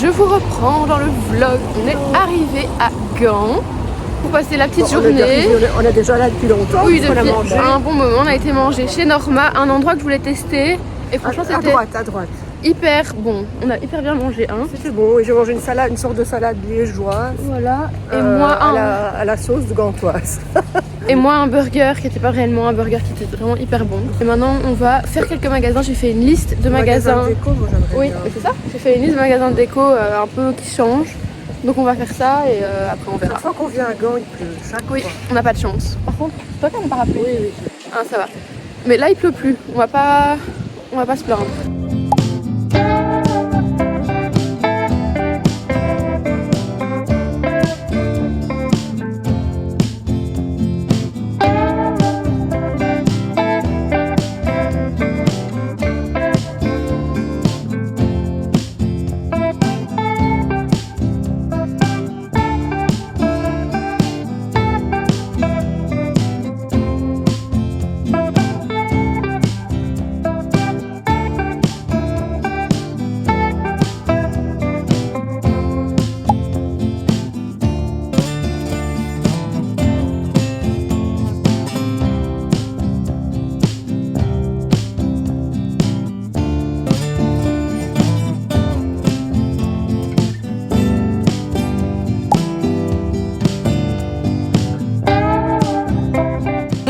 je vous reprends dans le vlog. On est arrivé à Gand pour passer la petite journée. On est déjà là depuis longtemps. Oui, depuis un bon moment. On a été manger chez Norma, un endroit que je voulais tester. Et franchement, c'était à droite. hyper bon. On a hyper bien mangé. Hein. C'était bon. Et j'ai mangé une salade, une sorte de salade liégeoise. Voilà. Et moi, à la sauce gantoise. Et moi, un burger qui n'était pas réellement un burger, qui était vraiment hyper bon. Et maintenant, on va faire quelques magasins. J'ai fait une liste de magasins. Déco, moi, oui, c'est ça. J'ai fait une liste de magasins de déco un peu qui changent. Donc on va faire ça et après on verra. Chaque fois qu'on vient à Gand, il pleut. Oui, on n'a pas de chance. Par contre, toi t'as un parapluie. Oui. Ah, ça va. Mais là il pleut plus. On va pas se plaindre.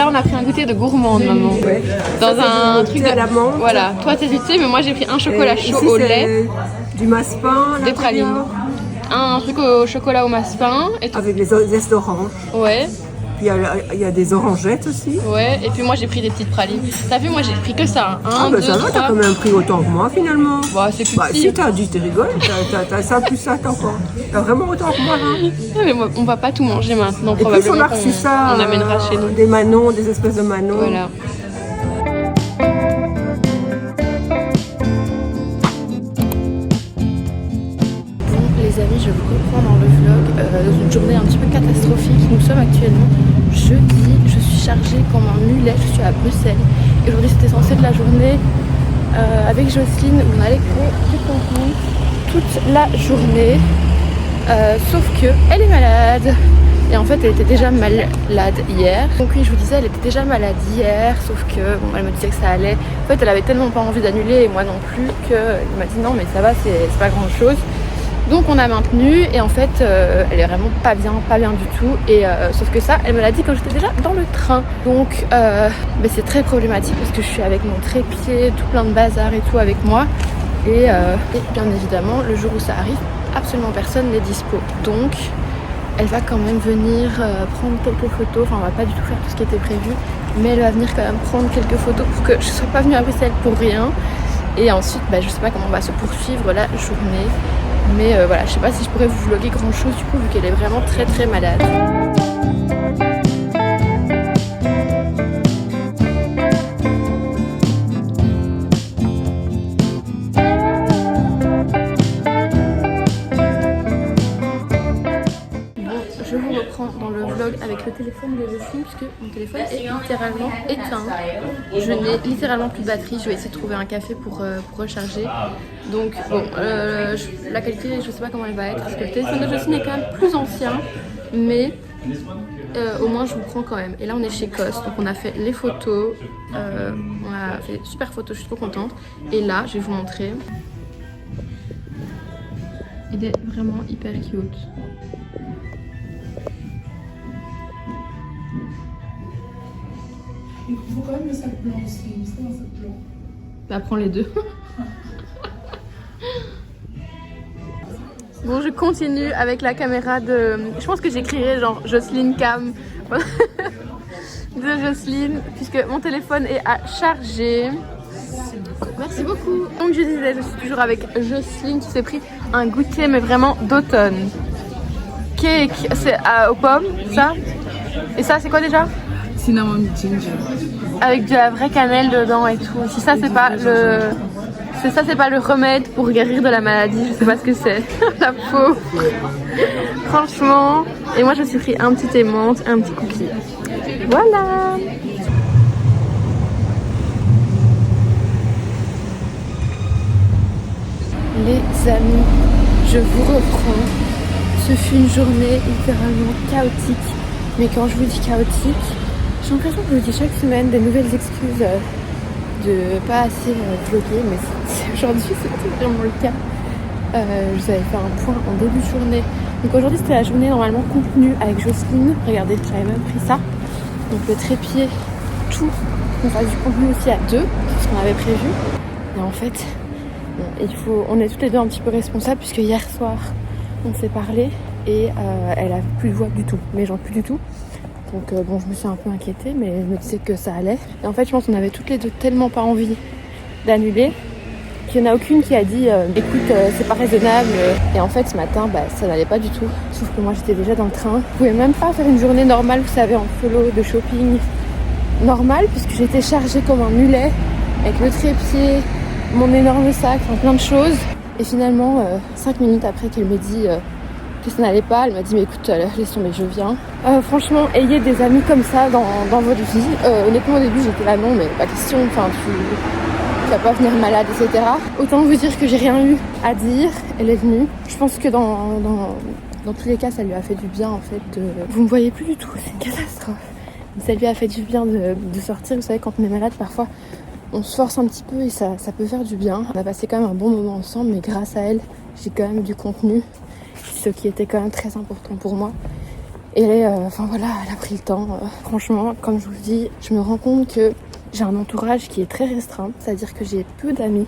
On a pris un goûter de gourmande, maman. Ouais. Dans un truc à la menthe. Voilà, toi t'es sais, mais moi j'ai pris un chocolat chaud ici, au lait, du massepain, des pralines, un truc au chocolat au massepain et tout. avec les zestes d'orange. Ouais. Puis il y a des orangettes aussi. Ouais, et puis moi j'ai pris des petites pralines. T'as vu, moi j'ai pris que ça. Ah bah ça va, t'as quand même pris autant que moi finalement. Bah c'est plus petit. Si t'as dit, tu rigoles, t'as ça plus ça encore. T'as vraiment autant que moi hein. Non, mais moi, on va pas tout manger maintenant, Et plus probablement on a reçu ça, on amènera chez nous. des manons, des espèces de manons. Voilà. Bon les amis, je vous reprends dans le vlog dans une journée un petit peu catastrophique. Nous sommes actuellement jeudi, je suis chargée comme un mulet, je suis à Bruxelles. Et aujourd'hui c'était censé être la journée avec Jocelyne où on allait créer du contenu toute la journée. Sauf que elle est malade. Et en fait elle était déjà malade hier. Donc oui, je vous disais, elle était déjà malade hier. Sauf que bon, elle me disait que ça allait. En fait elle avait tellement pas envie d'annuler et moi non plus qu'elle m'a dit non mais ça va, c'est pas grand chose. Donc on a maintenu et en fait elle est vraiment pas bien du tout. Et sauf que ça, elle me l'a dit quand j'étais déjà dans le train. Donc mais c'est très problématique parce que je suis avec mon trépied, tout plein de bazar et tout avec moi. Et bien évidemment, le jour où ça arrive, absolument personne n'est dispo. Donc elle va quand même venir prendre quelques photos. Enfin on va pas du tout faire tout ce qui était prévu, mais elle va venir quand même prendre quelques photos pour que je sois pas venue à Bruxelles pour rien. Et ensuite je sais pas comment va se poursuivre la journée. Mais voilà, je sais pas si je pourrais vous vlogger grand chose du coup vu qu'elle est vraiment très très malade. Je vous reprends dans le vlog avec le téléphone de Jocelyne puisque mon téléphone est littéralement éteint. Je n'ai littéralement plus de batterie. Je vais essayer de trouver un café pour recharger. Donc bon, la qualité je sais pas comment elle va être parce que le téléphone de Jocelyne est quand même plus ancien. Mais au moins je vous prends quand même. Et là on est chez COS, donc on a fait les photos. On a fait des super photos, je suis trop contente. Et là je vais vous montrer. Il est vraiment hyper cute. Il faut quand même le sac blanc aussi, c'est un sac blanc. Bah prends les deux. Bon, je continue avec la caméra de... Je pense que j'écrirai genre Jocelyne Cam de Jocelyne puisque mon téléphone est à charger. Merci beaucoup. Donc je disais, je suis toujours avec Jocelyne qui s'est pris un goûter mais vraiment d'automne. Cake, c'est aux pommes, ça. Et ça c'est quoi déjà? Cinnamon ginger. Avec de la vraie cannelle dedans et tout. Si ça c'est pas le... Ça c'est pas le remède pour guérir de la maladie, je sais pas ce que c'est. La pauvre. Franchement. Et moi je me suis pris un petit thé menthe, un petit cookie. Voilà. Les amis, je vous reprends. Ce fut une journée littéralement chaotique. Mais quand je vous dis chaotique, j'ai l'impression que je vous dis chaque semaine des nouvelles excuses de pas assez vlogger, mais aujourd'hui c'était vraiment le cas. Je vous avais fait un point en début de journée. Donc aujourd'hui c'était la journée normalement contenue avec Jocelyne. Regardez, j'avais même pris ça. Donc le trépied, tout. On fasse du contenu aussi à deux, c'est ce qu'on avait prévu. Et en fait, on est toutes les deux un petit peu responsables puisque hier soir on s'est parlé et elle a plus de voix du tout, mais genre plus du tout. Donc bon, je me suis un peu inquiétée, mais je me disais que ça allait. Et en fait, je pense qu'on avait toutes les deux tellement pas envie d'annuler qu'il n'y en a aucune qui a dit écoute, c'est pas raisonnable. Et en fait, ce matin, ça n'allait pas du tout. Sauf que moi, j'étais déjà dans le train. Je pouvais même pas faire une journée normale, vous savez, en solo de shopping normal, puisque j'étais chargée comme un mulet avec le trépied, mon énorme sac, enfin plein de choses. Et finalement, 5 minutes après qu'elle m'ait dit que ça n'allait pas, elle m'a dit mais écoute, laisse tomber, je viens. Franchement, ayez des amis comme ça dans votre vie. Honnêtement, au début, j'étais là non, mais pas question, enfin tu vas pas venir malade, etc. Autant vous dire que j'ai rien eu à dire, elle est venue. Je pense que dans tous les cas, ça lui a fait du bien en fait de... Vous me voyez plus du tout, c'est une catastrophe. Ça lui a fait du bien de sortir, vous savez, quand on est malade, parfois on se force un petit peu et ça peut faire du bien. On a passé quand même un bon moment ensemble, mais grâce à elle, j'ai quand même du contenu, ce qui était quand même très important pour moi. Et enfin voilà, elle a pris le temps. Franchement, comme je vous dis, je me rends compte que j'ai un entourage qui est très restreint, c'est-à-dire que j'ai peu d'amis,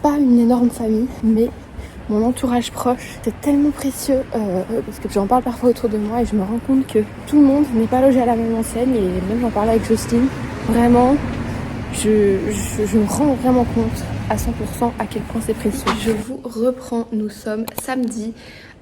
pas une énorme famille, mais mon entourage proche, c'est tellement précieux parce que j'en parle parfois autour de moi et je me rends compte que tout le monde n'est pas logé à la même enseigne et même j'en parlais avec Jocelyne. Vraiment, je me rends vraiment compte à 100% à quel point c'est précieux. Je vous reprends, nous sommes samedi.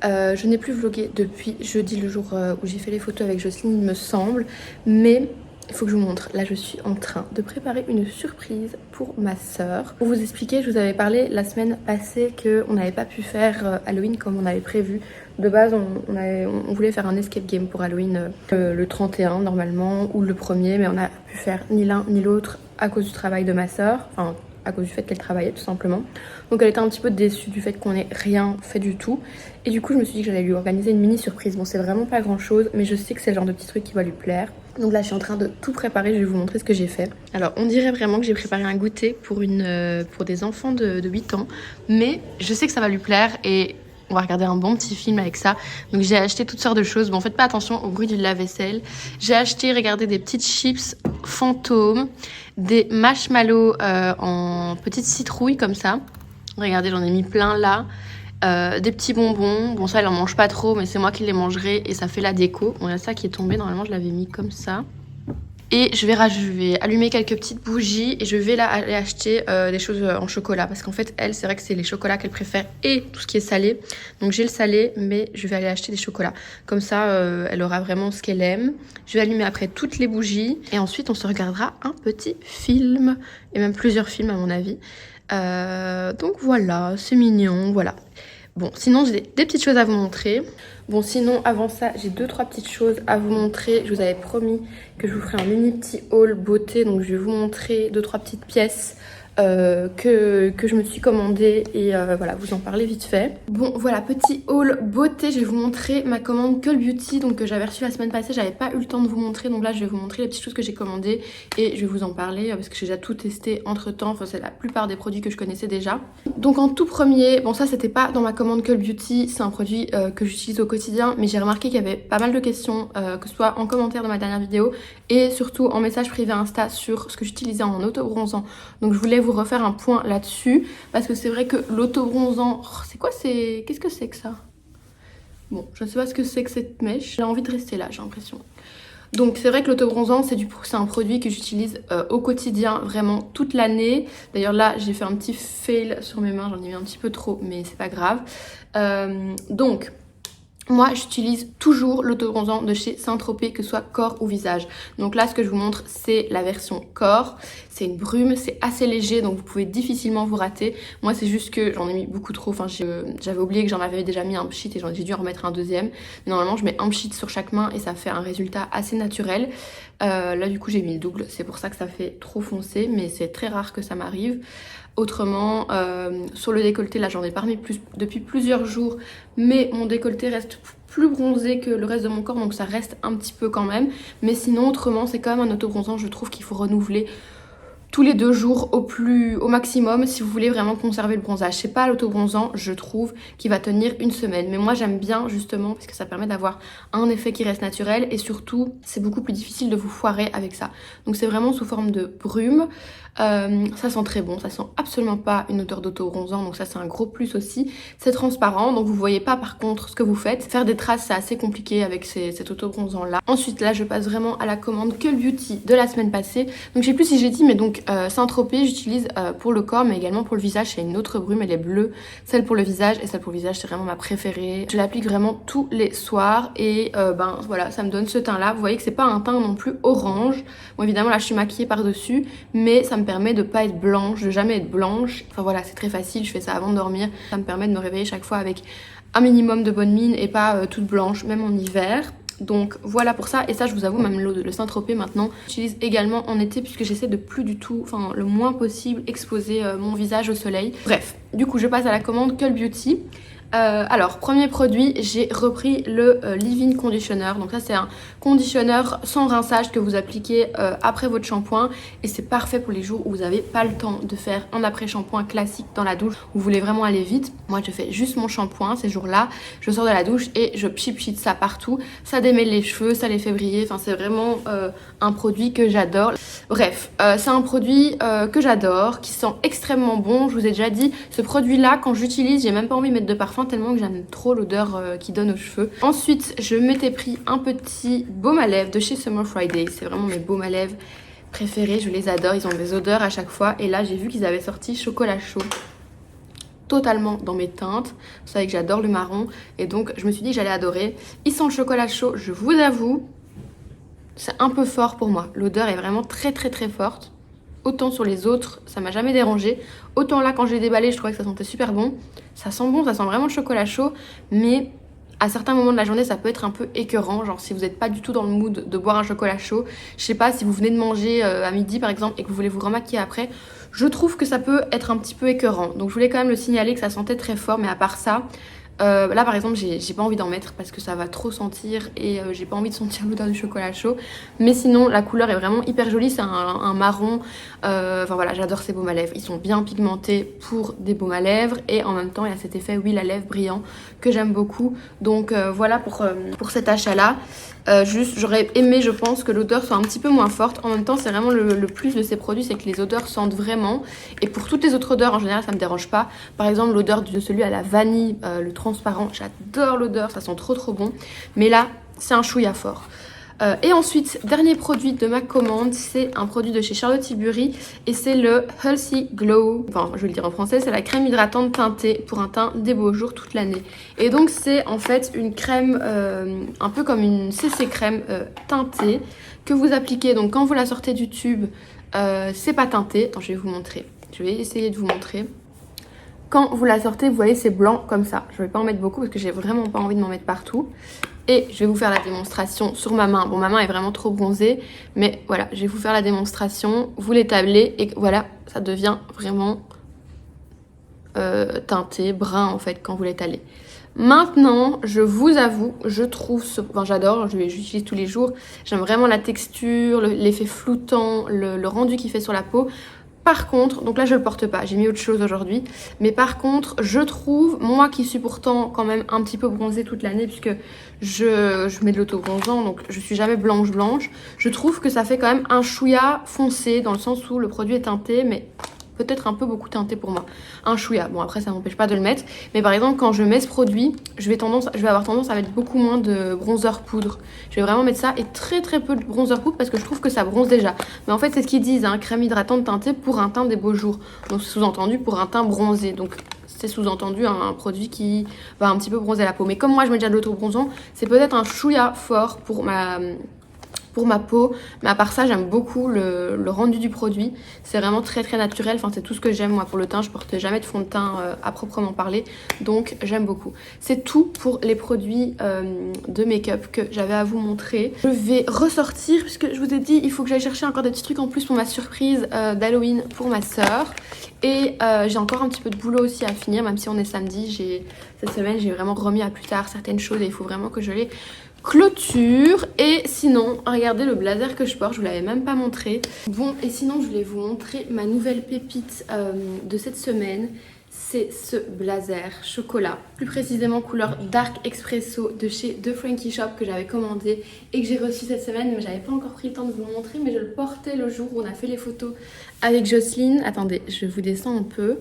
Je n'ai plus vlogué depuis jeudi, le jour où j'ai fait les photos avec Jocelyne, il me semble. Mais il faut que je vous montre. Là, je suis en train de préparer une surprise pour ma sœur. Pour vous expliquer, je vous avais parlé la semaine passée qu'on n'avait pas pu faire Halloween comme on avait prévu. De base, on voulait faire un escape game pour Halloween le 31 normalement, ou le 1er, mais on n'a pu faire ni l'un ni l'autre à cause du travail de ma sœur. Enfin, à cause du fait qu'elle travaillait tout simplement. Donc elle était un petit peu déçue du fait qu'on n'ait rien fait du tout. Et du coup je me suis dit que j'allais lui organiser une mini surprise. Bon, c'est vraiment pas grand chose, mais je sais que c'est le genre de petit truc qui va lui plaire. Donc là je suis en train de tout préparer, je vais vous montrer ce que j'ai fait. Alors on dirait vraiment que j'ai préparé un goûter pour des enfants de 8 ans. Mais je sais que ça va lui plaire et on va regarder un bon petit film avec ça. Donc j'ai acheté toutes sortes de choses. Bon, faites pas attention au bruit du lave-vaisselle. J'ai acheté, regardez, des petites chips fantômes, des marshmallows en petites citrouilles comme ça. Regardez, j'en ai mis plein là. Des petits bonbons. Bon, ça, elle en mange pas trop, mais c'est moi qui les mangerai et ça fait la déco. Bon, il y a ça qui est tombé. Normalement, je l'avais mis comme ça. Et je vais allumer quelques petites bougies et je vais là aller acheter des choses en chocolat. Parce qu'en fait, elle, c'est vrai que c'est les chocolats qu'elle préfère et tout ce qui est salé. Donc j'ai le salé, mais je vais aller acheter des chocolats. Comme ça, elle aura vraiment ce qu'elle aime. Je vais allumer après toutes les bougies. Et ensuite, on se regardera un petit film. Et même plusieurs films à mon avis. Donc voilà, c'est mignon, voilà. Bon, sinon j'ai des petites choses à vous montrer. Bon, sinon avant ça, j'ai 2-3 petites choses à vous montrer. Je vous avais promis que je vous ferai un mini petit haul beauté. Donc je vais vous montrer 2-3 petites pièces que je me suis commandée et voilà, vous en parler vite fait. Bon, voilà, petit haul beauté. Je vais vous montrer ma commande Call Beauty, donc que j'avais reçue la semaine passée. J'avais pas eu le temps de vous montrer, donc là je vais vous montrer les petites choses que j'ai commandées et je vais vous en parler parce que j'ai déjà tout testé entre temps. Enfin, c'est la plupart des produits que je connaissais déjà. Donc en tout premier, bon, ça c'était pas dans ma commande Call Beauty, c'est un produit que j'utilise au quotidien, mais j'ai remarqué qu'il y avait pas mal de questions, que ce soit en commentaire dans ma dernière vidéo et surtout en message privé Insta sur ce que j'utilisais en auto-bronzant. Donc je voulais vous refaire un point là-dessus parce que c'est vrai que l'auto-bronzant, c'est quoi, qu'est-ce que c'est que ça? Bon, je ne sais pas ce que c'est que cette mèche, j'ai envie de rester là, j'ai l'impression. Donc c'est vrai que l'auto-bronzant, c'est un produit que j'utilise au quotidien, vraiment toute l'année. D'ailleurs là, j'ai fait un petit fail sur mes mains, j'en ai mis un petit peu trop, mais c'est pas grave. Donc moi, j'utilise toujours l'auto-bronzant de chez Saint-Tropez, que ce soit corps ou visage. Donc là, ce que je vous montre, c'est la version corps. C'est une brume, c'est assez léger, donc vous pouvez difficilement vous rater. Moi, c'est juste que j'en ai mis beaucoup trop. Enfin, j'avais oublié que j'en avais déjà mis un pchit et j'ai dû en remettre un deuxième. Mais normalement, je mets un pchit sur chaque main et ça fait un résultat assez naturel. Là, du coup, j'ai mis le double. C'est pour ça que ça fait trop foncé, mais c'est très rare que ça m'arrive. Autrement, sur le décolleté, là j'en ai pas remis depuis plusieurs jours, mais mon décolleté reste plus bronzé que le reste de mon corps, donc ça reste un petit peu quand même. Mais sinon, autrement, c'est quand même un auto-bronzant, je trouve qu'il faut renouveler tous les 2 jours au maximum si vous voulez vraiment conserver le bronzage. C'est pas l'auto-bronzant, je trouve, qui va tenir une semaine. Mais moi j'aime bien justement parce que ça permet d'avoir un effet qui reste naturel et surtout c'est beaucoup plus difficile de vous foirer avec ça. Donc c'est vraiment sous forme de brume. Ça sent très bon, ça sent absolument pas une odeur d'auto-bronzant, donc ça c'est un gros plus aussi. C'est transparent, donc vous voyez pas par contre ce que vous faites. Faire des traces c'est assez compliqué avec cet auto-bronzant là. Ensuite là je passe vraiment à la commande Cult Beauty de la semaine passée. Donc je sais plus si j'ai dit, mais donc Saint-Tropez j'utilise pour le corps mais également pour le visage. C'est une autre brume, elle est bleue, celle pour le visage, et celle pour le visage c'est vraiment ma préférée. Je l'applique vraiment tous les soirs et ben voilà, ça me donne ce teint là. Vous voyez que c'est pas un teint non plus orange. Bon évidemment là je suis maquillée par dessus, mais ça me permet de pas être blanche, de jamais être blanche. Enfin voilà, c'est très facile, je fais ça avant de dormir. Ça me permet de me réveiller chaque fois avec un minimum de bonne mine et pas toute blanche, même en hiver. Donc voilà pour ça, et ça je vous avoue, même le Saint-Tropez maintenant, j'utilise également en été puisque j'essaie de plus du tout, enfin le moins possible, exposer mon visage au soleil. Bref, du coup je passe à la commande Cult Beauty. Alors, premier produit, j'ai repris le Leave-In Conditioner. Donc ça, c'est un conditionneur sans rinçage que vous appliquez après votre shampoing. Et c'est parfait pour les jours où vous n'avez pas le temps de faire un après-shampoing classique dans la douche, où vous voulez vraiment aller vite. Moi, je fais juste mon shampoing ces jours-là. Je sors de la douche et je pchit ça partout. Ça démêle les cheveux, ça les fait briller. Enfin, c'est vraiment un produit que j'adore. Bref, c'est un produit que j'adore, qui sent extrêmement bon. Je vous ai déjà dit, ce produit-là, quand j'utilise, j'ai même pas envie de mettre de parfum tellement que j'aime trop l'odeur qu'il donne aux cheveux. Ensuite, je m'étais pris un petit baume à lèvres de chez Summer Friday. C'est vraiment mes baumes à lèvres préférés, je les adore. Ils ont des odeurs à chaque fois. Et là, j'ai vu qu'ils avaient sorti chocolat chaud, totalement dans mes teintes. Vous savez que j'adore le marron et donc je me suis dit que j'allais adorer. Ils sont le chocolat chaud, je vous avoue, c'est un peu fort pour moi. L'odeur est vraiment très forte. Autant sur les autres, ça m'a jamais dérangé. Autant là, quand je l'ai déballé, je trouvais que ça sentait super bon. Ça sent bon, ça sent vraiment le chocolat chaud. Mais à certains moments de la journée, ça peut être un peu écœurant. Genre si vous n'êtes pas du tout dans le mood de boire un chocolat chaud. Je sais pas, si vous venez de manger à midi par exemple et que vous voulez vous remaquiller après. Je trouve que ça peut être un petit peu écœurant. Donc je voulais quand même le signaler que ça sentait très fort. Mais à part ça... là par exemple j'ai pas envie d'en mettre parce que ça va trop sentir et j'ai pas envie de sentir l'odeur du chocolat chaud, mais sinon la couleur est vraiment hyper jolie, c'est un marron, enfin voilà, j'adore ces baumes à lèvres, ils sont bien pigmentés pour des baumes à lèvres et en même temps il y a cet effet huile à lèvres brillant que j'aime beaucoup. Donc voilà pour cet achat là. Juste j'aurais aimé, je pense, que l'odeur soit un petit peu moins forte. En même temps c'est vraiment le plus de ces produits, c'est que les odeurs sentent vraiment, et pour toutes les autres odeurs en général ça me dérange pas. Par exemple l'odeur de celui à la vanille, le transparent, j'adore l'odeur, ça sent trop bon, mais là c'est un chouïa fort. Et ensuite, dernier produit de ma commande, c'est un produit de chez Charlotte Tilbury et c'est le Healthy Glow, enfin je vais le dire en français, c'est la crème hydratante teintée pour un teint des beaux jours toute l'année. Et donc c'est en fait une crème un peu comme une CC crème teintée que vous appliquez, donc quand vous la sortez du tube, c'est pas teinté. Attends, je vais vous montrer, je vais essayer de vous montrer. Quand vous la sortez, vous voyez c'est blanc comme ça. Je vais pas en mettre beaucoup parce que j'ai vraiment pas envie de m'en mettre partout. Et je vais vous faire la démonstration sur ma main. Bon, ma main est vraiment trop bronzée, mais voilà, je vais vous faire la démonstration. Vous l'établez et voilà, ça devient vraiment teinté, brun en fait quand vous l'étalez. Maintenant, je vous avoue, je trouve, enfin j'adore, j'utilise tous les jours. J'aime vraiment la texture, l'effet floutant, le rendu qu'il fait sur la peau. Par contre, donc là je le porte pas, j'ai mis autre chose aujourd'hui, mais par contre je trouve, moi qui suis pourtant quand même un petit peu bronzée toute l'année puisque je mets de l'auto-bronzant, donc je suis jamais blanche, je trouve que ça fait quand même un chouïa foncé dans le sens où le produit est teinté, mais peut-être un peu beaucoup teinté pour moi. Un chouïa, bon après ça m'empêche pas de le mettre, mais par exemple quand je mets ce produit, je vais avoir tendance à mettre beaucoup moins de bronzer poudre. Je vais vraiment mettre ça et très peu de bronzer poudre parce que je trouve que ça bronze déjà. Mais en fait c'est ce qu'ils disent, hein, crème hydratante teintée pour un teint des beaux jours. Donc sous-entendu pour un teint bronzé. Donc c'est sous-entendu un produit qui va un petit peu bronzer la peau. Mais comme moi je mets déjà de l'auto-bronzant, c'est peut-être un chouïa fort pour pour ma peau. Mais à part ça, j'aime beaucoup le rendu du produit. C'est vraiment très très naturel. Enfin, c'est tout ce que j'aime moi pour le teint. Je porte jamais de fond de teint à proprement parler. Donc j'aime beaucoup. C'est tout pour les produits de make-up que j'avais à vous montrer. Je vais ressortir puisque je vous ai dit il faut que j'aille chercher encore des petits trucs en plus pour ma surprise d'Halloween pour ma soeur. Et j'ai encore un petit peu de boulot aussi à finir, même si on est samedi. Cette semaine, j'ai vraiment remis à plus tard certaines choses et il faut vraiment que je les clôture. Et sinon, regardez le blazer que je porte, je vous l'avais même pas montré. Bon, et sinon, je voulais vous montrer ma nouvelle pépite de cette semaine. C'est ce blazer chocolat, plus précisément couleur Dark Espresso de chez The Frankie Shop que j'avais commandé et que j'ai reçu cette semaine, mais j'avais pas encore pris le temps de vous le montrer, mais je le portais le jour où on a fait les photos avec Jocelyne. Attendez, je vous descends un peu.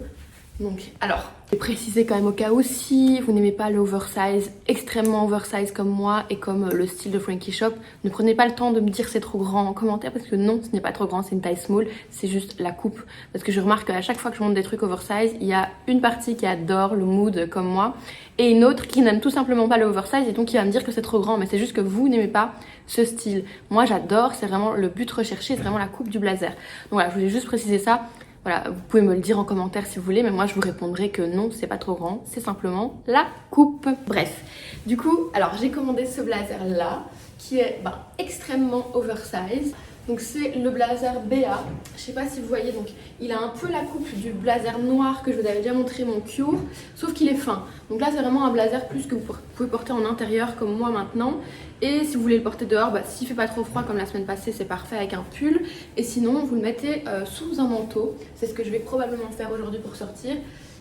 Donc, alors, je vais préciser quand même au cas où si vous n'aimez pas l'oversize, extrêmement oversize comme moi et comme le style de Frankie Shop, ne prenez pas le temps de me dire c'est trop grand en commentaire parce que non, ce n'est pas trop grand, c'est une taille small, c'est juste la coupe. Parce que je remarque qu'à chaque fois que je monte des trucs oversize, il y a une partie qui adore le mood comme moi et une autre qui n'aime tout simplement pas le oversize et donc qui va me dire que c'est trop grand, mais c'est juste que vous n'aimez pas ce style. Moi j'adore, c'est vraiment le but recherché, c'est vraiment la coupe du blazer. Donc voilà, je voulais juste préciser ça. Voilà, vous pouvez me le dire en commentaire si vous voulez, mais moi je vous répondrai que non, c'est pas trop grand, c'est simplement la coupe. Bref, du coup, alors j'ai commandé ce blazer là, qui est extrêmement oversize. Donc c'est le blazer BA, je sais pas si vous voyez, donc il a un peu la coupe du blazer noir que je vous avais déjà montré, mon Cure, sauf qu'il est fin. Donc là c'est vraiment un blazer plus que vous pouvez porter en intérieur comme moi maintenant. Et si vous voulez le porter dehors, s'il fait pas trop froid comme la semaine passée, c'est parfait avec un pull. Et sinon vous le mettez sous un manteau, c'est ce que je vais probablement faire aujourd'hui pour sortir.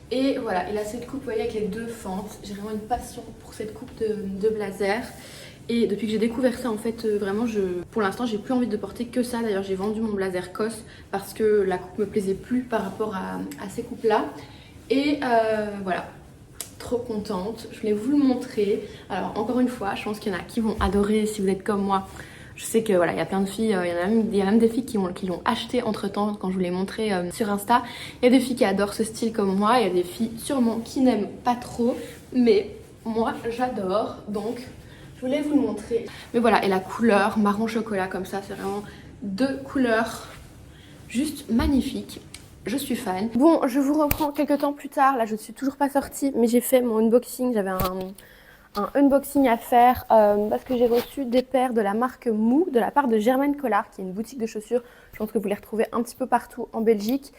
Et voilà, il a cette coupe, vous voyez, avec les deux fentes. J'ai vraiment une passion pour cette coupe de blazer. Et depuis que j'ai découvert ça, en fait, vraiment, pour l'instant, j'ai plus envie de porter que ça. D'ailleurs, j'ai vendu mon blazer COS parce que la coupe me plaisait plus par rapport à ces coupes-là. Et voilà, trop contente. Je voulais vous le montrer. Alors, encore une fois, je pense qu'il y en a qui vont adorer si vous êtes comme moi. Je sais que voilà, il y a plein de filles, il y a même des filles qui l'ont acheté entre temps quand je vous l'ai montré sur Insta. Il y a des filles qui adorent ce style comme moi, il y a des filles sûrement qui n'aiment pas trop, mais moi j'adore, donc je voulais vous le montrer. Mais voilà, et la couleur marron chocolat comme ça, c'est vraiment deux couleurs juste magnifiques. Je suis fan. Bon, je vous reprends quelques temps plus tard, là je ne suis toujours pas sortie, mais j'ai fait mon unboxing, j'avais un unboxing à faire parce que j'ai reçu des paires de la marque Mou de la part de Germaine Collard qui est une boutique de chaussures. Je pense que vous les retrouvez un petit peu partout en Belgique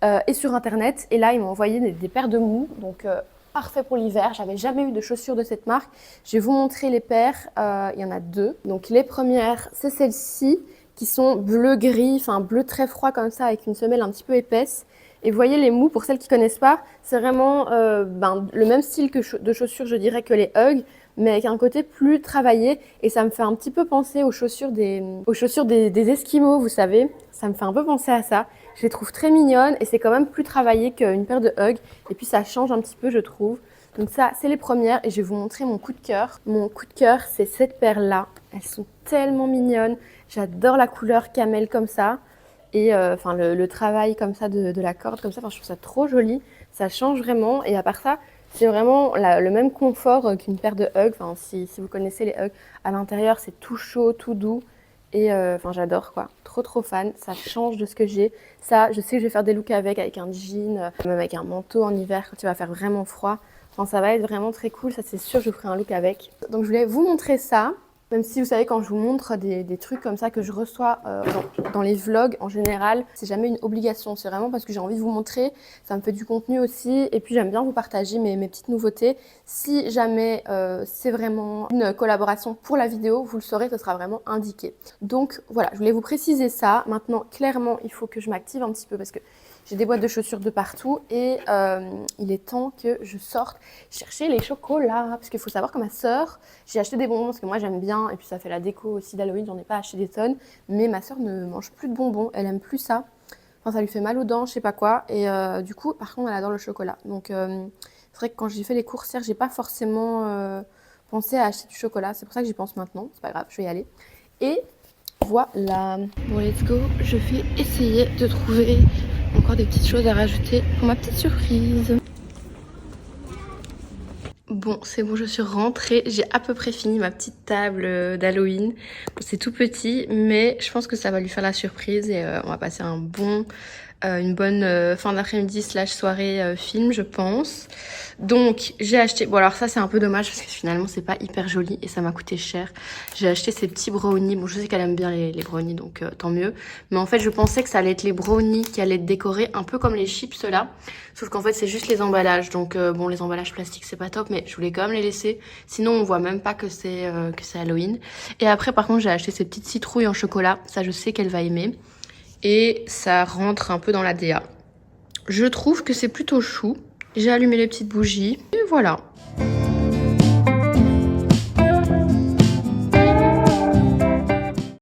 et sur internet. Et là ils m'ont envoyé des paires de Mou, donc parfait pour l'hiver. J'avais jamais eu de chaussures de cette marque. Je vais vous montrer les paires, il y en a deux. Donc les premières c'est celles-ci qui sont bleu-gris, enfin bleu très froid comme ça avec une semelle un petit peu épaisse. Et vous voyez les Mou, pour celles qui ne connaissent pas, c'est vraiment le même style de chaussures, je dirais, que les Hug, mais avec un côté plus travaillé. Et ça me fait un petit peu penser aux chaussures des Esquimaux, vous savez. Ça me fait un peu penser à ça. Je les trouve très mignonnes et c'est quand même plus travaillé qu'une paire de Hug. Et puis ça change un petit peu, je trouve. Donc ça, c'est les premières et je vais vous montrer mon coup de cœur. Mon coup de cœur, c'est cette paire-là. Elles sont tellement mignonnes. J'adore la couleur camel comme ça. Et le travail comme ça de la corde comme ça, je trouve ça trop joli, ça change vraiment. Et à part ça, c'est vraiment le même confort qu'une paire de Hug. Si vous connaissez les Hug, à l'intérieur c'est tout chaud, tout doux. Et j'adore quoi, trop fan, ça change de ce que j'ai. Ça, je sais que je vais faire des looks avec un jean, même avec un manteau en hiver quand il va faire vraiment froid. Ça va être vraiment très cool, ça c'est sûr, je ferai un look avec. Donc je voulais vous montrer ça. Même si vous savez, quand je vous montre des trucs comme ça que je reçois dans les vlogs en général, c'est jamais une obligation. C'est vraiment parce que j'ai envie de vous montrer. Ça me fait du contenu aussi. Et puis j'aime bien vous partager mes petites nouveautés. Si jamais c'est vraiment une collaboration pour la vidéo, vous le saurez, ce sera vraiment indiqué. Donc voilà, je voulais vous préciser ça. Maintenant, clairement, il faut que je m'active un petit peu parce que j'ai des boîtes de chaussures de partout et il est temps que je sorte chercher les chocolats. Parce qu'il faut savoir que ma soeur, j'ai acheté des bonbons parce que moi j'aime bien. Et puis ça fait la déco aussi d'Halloween, j'en ai pas acheté des tonnes. Mais ma soeur ne mange plus de bonbons, elle aime plus ça. Ça lui fait mal aux dents, je sais pas quoi. Et du coup, par contre, elle adore le chocolat. Donc c'est vrai que quand j'ai fait les courses hier, j'ai pas forcément pensé à acheter du chocolat. C'est pour ça que j'y pense maintenant. C'est pas grave, je vais y aller. Et voilà. Bon, let's go. Je vais essayer de trouver encore des petites choses à rajouter pour ma petite surprise. Bon, Bon, c'est bon, je suis rentrée. J'ai à peu près fini ma petite table d'Halloween. C'est tout petit, mais je pense que ça va lui faire la surprise et on va passer une bonne fin d'après-midi / soirée film, je pense. Donc, j'ai acheté... Bon, alors ça, c'est un peu dommage parce que finalement, c'est pas hyper joli et ça m'a coûté cher. J'ai acheté ces petits brownies. Bon, je sais qu'elle aime bien les brownies, donc tant mieux. Mais en fait, je pensais que ça allait être les brownies qui allaient être décorés un peu comme les chips, là. Sauf qu'en fait, c'est juste les emballages. Donc, bon, les emballages plastiques, c'est pas top, mais je voulais quand même les laisser. Sinon, on voit même pas que c'est Halloween. Et après, par contre, j'ai acheté ces petites citrouilles en chocolat. Ça, je sais qu'elle va aimer. Et ça rentre un peu dans la DA. Je trouve que c'est plutôt chou. J'ai allumé les petites bougies et voilà.